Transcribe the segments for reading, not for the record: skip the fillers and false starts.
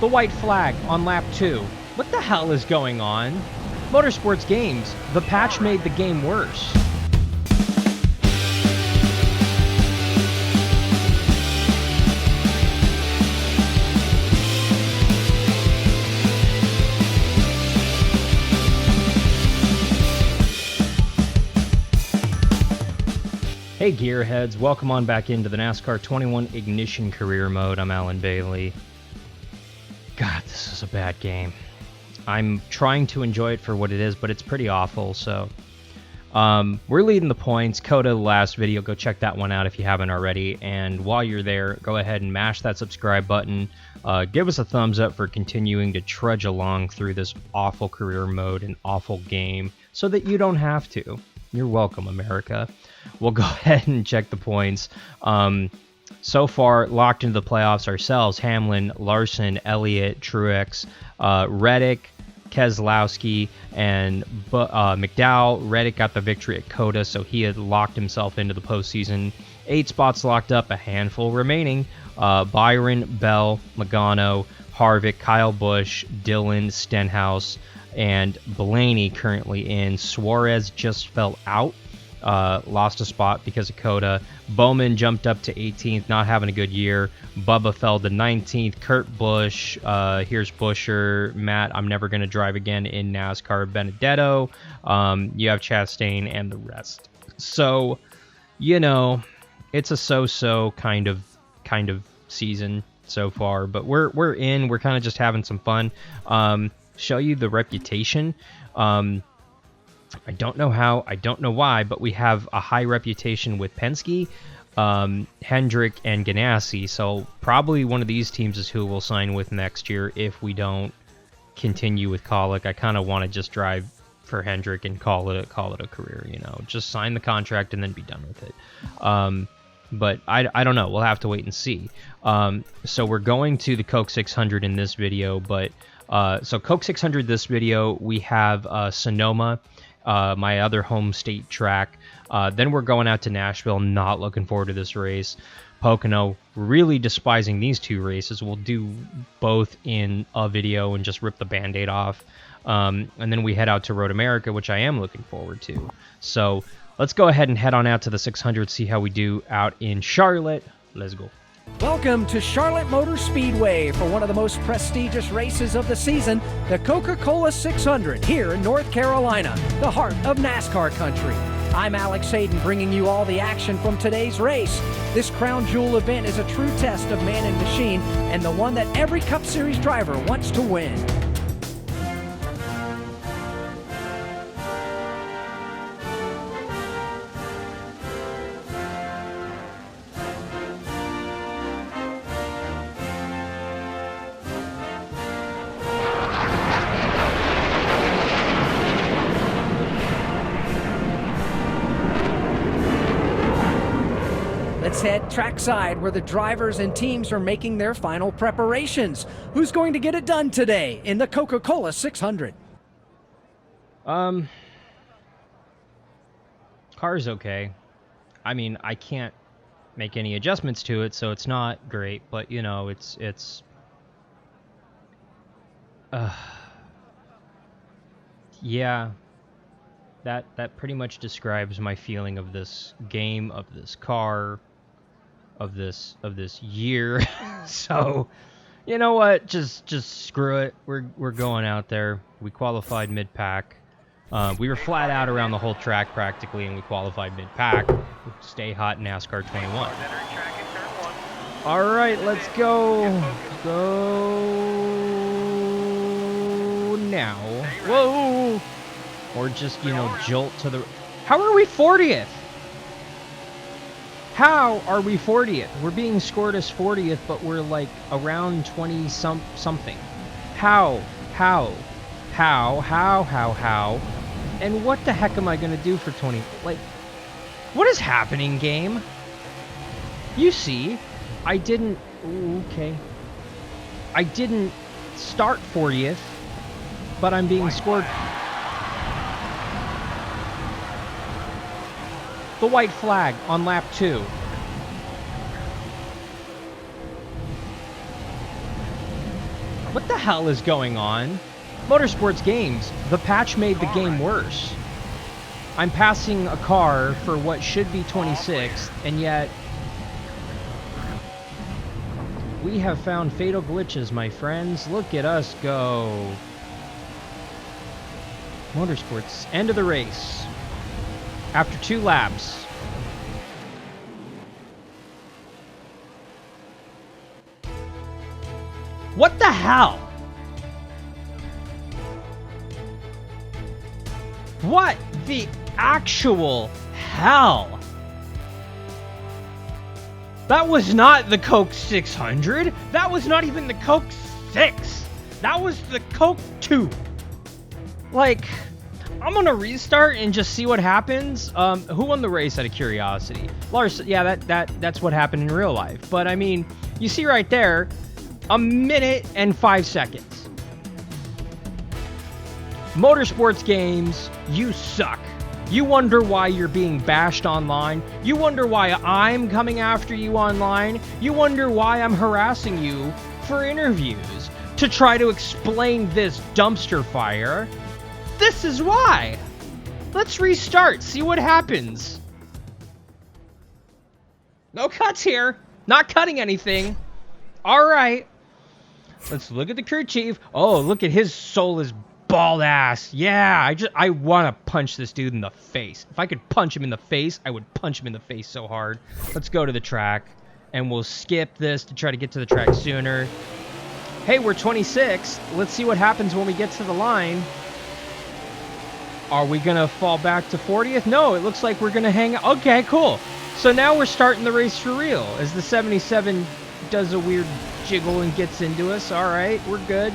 The white flag on lap 2. What the hell is going on? Motorsports Games, the patch made the game worse. Hey gearheads, welcome on back into the NASCAR 21 Ignition Career Mode. I'm Alan Bailey. God, this is a bad game. I'm trying to enjoy it for what it is, but it's pretty awful, so... we're leading the points. Coda, the last video, go check that one out if you haven't already. And while you're there, go ahead and mash that subscribe button. Give us a thumbs up for continuing to trudge along through this awful career mode and awful game so that you don't have to. You're welcome, America. We'll go ahead and check the points. So far, locked into the playoffs ourselves: Hamlin, Larson, Elliott, Truex, Reddick, Keselowski, and McDowell. Reddick got the victory at Coda, so he had locked himself into the postseason. 8 spots locked up, a handful remaining. Byron, Bell, Logano, Harvick, Kyle Busch, Dillon, Stenhouse, and Blaney currently in. Suarez just fell out. Lost a spot because of Coda. Bowman jumped up to 18th, not having a good year. Bubba fell to 19th. Kurt Busch, here's Buescher. Matt, I'm never going to drive again in NASCAR. Benedetto, you have Chastain, and the rest. So, you know, it's a so-so kind of season so far, but we're in. We're kind of just having some fun. Show you the reputation. I don't know how, I don't know why, but we have a high reputation with Penske, Hendrick, and Ganassi, so probably one of these teams is who we'll sign with next year if we don't continue with Kaulick. I kind of want to just drive for Hendrick and call it a career, you know, just sign the contract and then be done with it. But I don't know, we'll have to wait and see. So we're going to the Coke 600 in this video, but so Coke 600 this video, we have Sonoma, my other home state track. Then we're going out to Nashville. Not looking forward to this race. Pocono, really despising these two races. We'll do both in a video and just rip the band-aid off. And then we head out to Road America, which I am looking forward to. So let's go ahead and head on out to the 600, see how we do out in Charlotte. Let's go. Welcome to Charlotte Motor Speedway for one of the most prestigious races of the season, the Coca-Cola 600 here in North Carolina, the heart of NASCAR country. I'm Alex Hayden, bringing you all the action from today's race. This crown jewel event is a true test of man and machine, and the one that every Cup Series driver wants to win. Let's head trackside where the drivers and teams are making their final preparations. Who's going to get it done today in the Coca-Cola 600? Car's okay. I mean, I can't make any adjustments to it, so it's not great, but you know, it's yeah. That pretty much describes my feeling of this game, of this car, of this year. So, you know what? Just screw it. We're going out there. We qualified mid-pack. We were flat out around the whole track practically, and we qualified mid-pack. Stay hot, NASCAR 21. All right, let's go. Go now. Whoa. Or just, you know, jolt to the... How are we 40th? How are we 40th? We're being scored as 40th, but we're like around 20-something. How? And what the heck am I going to do for 20... Like, what is happening, game? You see, I didn't... Ooh, okay. I didn't start 40th, but I'm being scored... The white flag on lap 2. What the hell is going on? Motorsports Games, the patch made the game worse. I'm passing a car for what should be 26th, and yet we have found fatal glitches, my friends. Look at us go. Motorsports, end of the race. After 2 laps. What the hell? What the actual hell? That was not the Coke 600. That was not even the Coke 6. That was the Coke 2. Like, I'm gonna restart and just see what happens. Who won the race out of curiosity? Lars, yeah, that's what happened in real life. But I mean, you see right there, 1 minute and 5 seconds. Motorsports Games, you suck. You wonder why you're being bashed online. You wonder why I'm coming after you online. You wonder why I'm harassing you for interviews to try to explain this dumpster fire. This is why. Let's restart, see what happens. No cuts here. Not cutting anything. All right. Let's look at the crew chief. Oh, look at his soulless bald ass. Yeah, I want to punch this dude in the face. If I could punch him in the face, I would punch him in the face so hard. Let's go to the track, and we'll skip this to try to get to the track sooner. Hey, we're 26. Let's see what happens when we get to the line. Are we going to fall back to 40th? No, it looks like we're going to hang out. Okay, cool. So now we're starting the race for real as the 77 does a weird jiggle and gets into us. All right, we're good.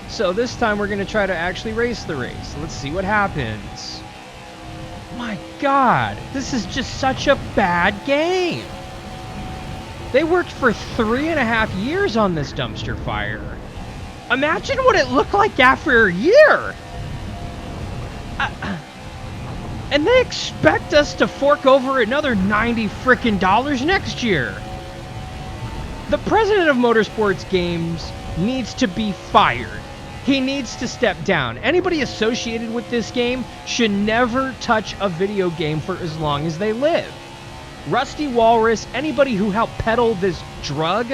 So this time we're going to try to actually race the race. Let's see what happens. My God, this is just such a bad game. They worked for 3.5 years on this dumpster fire. Imagine what it looked like after a year. And they expect us to fork over another $90 frickin' next year. The president of Motorsports Games needs to be fired. He needs to step down. Anybody associated with this game should never touch a video game for as long as they live. Rusty Walrus, anybody who helped peddle this drug,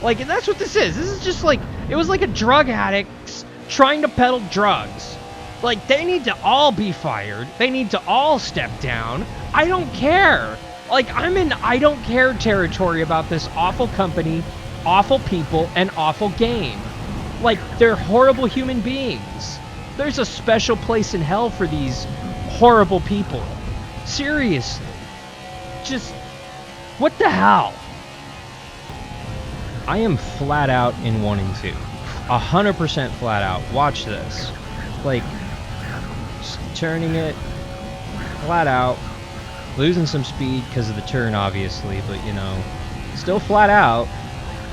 like, that's what this is. This is just like, it was like a drug addict trying to peddle drugs. Like, they need to all be fired. They need to all step down. I don't care. Like, I'm in I don't care territory about this awful company, awful people, and awful game. Like, they're horrible human beings. There's a special place in hell for these horrible people. Seriously. Just, what the hell? I am flat out in 1 and 2. 100% flat out. Watch this. Like, just turning it flat out. Losing some speed because of the turn, obviously, but, you know, still flat out.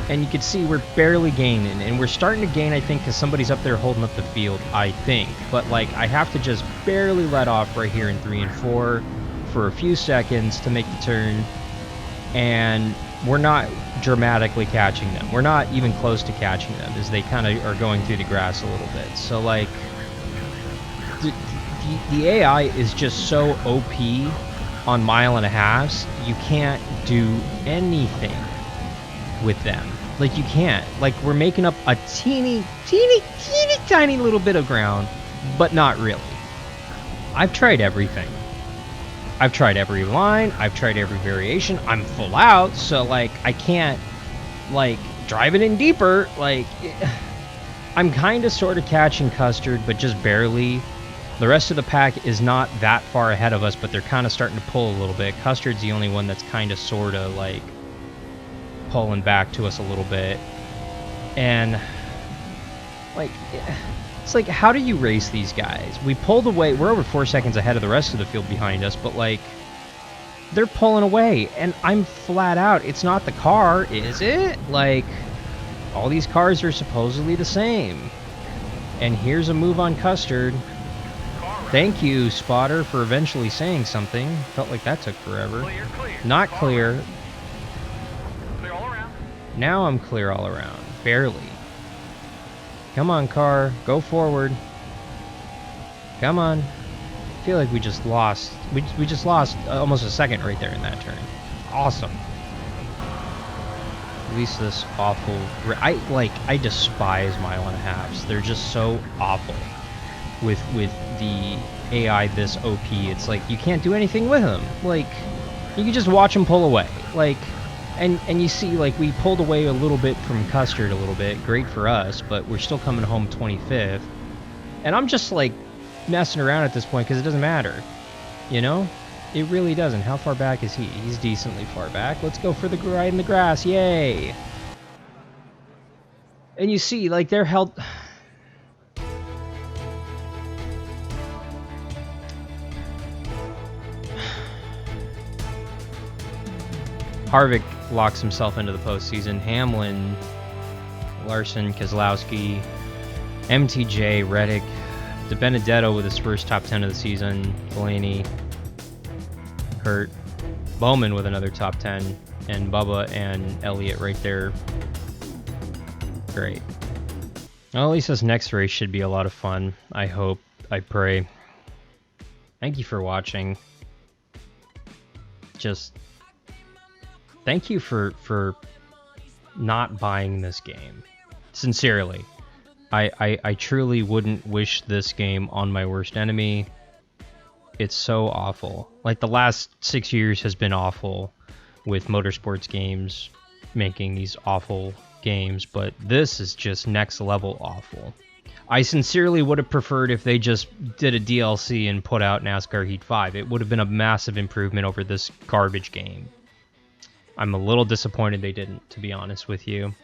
And you can see we're barely gaining. And we're starting to gain, I think, because somebody's up there holding up the field, I think. But, like, I have to just barely let off right here in 3 and 4 for a few seconds to make the turn. And we're not dramatically catching them. We're not even close to catching them as they kind of are going through the grass a little bit. So, like, the AI is just so OP on 1.5 miles. You can't do anything with them. Like, you can't. Like, we're making up a teeny tiny little bit of ground, but not really. I've tried everything. I've tried every line. I've tried every variation. I'm full out, so, like, I can't, like, drive it in deeper. Like, I'm kind of sort of catching Custard, but just barely. The rest of the pack is not that far ahead of us, but they're kind of starting to pull a little bit. Custard's the only one that's kind of sort of, like, pulling back to us a little bit. And, like, it's like, how do you race these guys? We pulled away. We're over 4 seconds ahead of the rest of the field behind us, but, like, they're pulling away, and I'm flat out. It's not the car, is it? Like, all these cars are supposedly the same. And here's a move on Custard. Thank you, Spotter, for eventually saying something. Felt like that took forever. Clear, clear. Not clear. Clear all around. Now I'm clear all around. Barely. Come on, car. Go forward. Come on. I feel like we just lost. We just lost almost a second right there in that turn. Awesome. At least this awful... I despise mile and a halves. They're just so awful. With the AI this OP, it's like you can't do anything with them. Like, you can just watch them pull away. Like, and you see, like, we pulled away a little bit from Custard a little bit. Great for us, but we're still coming home 25th. And I'm just, like, messing around at this point because it doesn't matter. You know? It really doesn't. How far back is he? He's decently far back. Let's go for the ride in the grass. Yay! And you see, like, they're held... Harvick locks himself into the postseason. Hamlin, Larson, Keselowski, MTJ, Reddick, DiBenedetto with his first top 10 of the season, Blaney, Hurt, Bowman with another top 10, and Bubba and Elliott right there. Great. Well, at least this next race should be a lot of fun. I hope. I pray. Thank you for watching. Just... thank you for not buying this game. Sincerely. I truly wouldn't wish this game on my worst enemy. It's so awful. Like, the last 6 years has been awful with motorsports games making these awful games, but this is just next level awful. I sincerely would have preferred if they just did a DLC and put out NASCAR Heat 5. It would have been a massive improvement over this garbage game. I'm a little disappointed they didn't, to be honest with you.